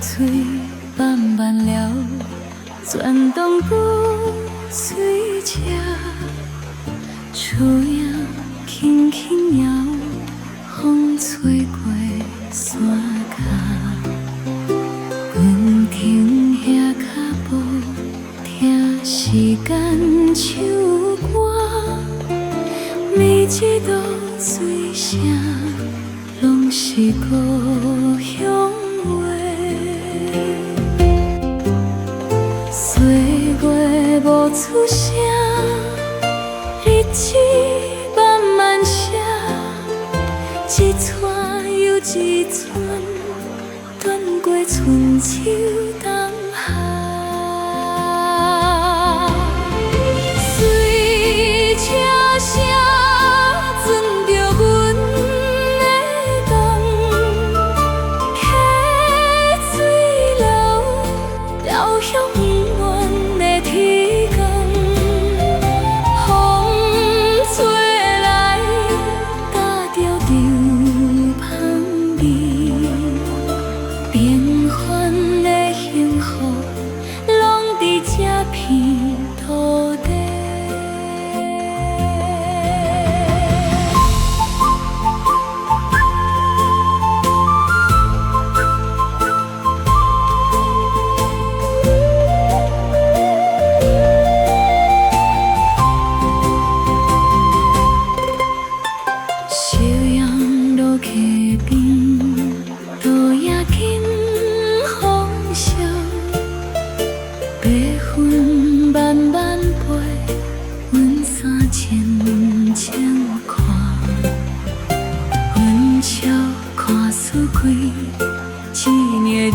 嘴慢慢了，转动骨髓车，树影轻轻摇，风吹过山脚。阮停遐脚步，听时间唱歌，每一道水声，拢是故乡话。岁月无出声，日子慢慢写，一串又一串，转过春秋冬夏。随车声转着阮的梦，溪水流，流向远的天光。风吹来，带着柔香味，变幻的幸福，拢伫这片土地。夕阳落溪边，落野紧风笑，白云慢慢飞，阮三千千看，阮笑看输开，一年一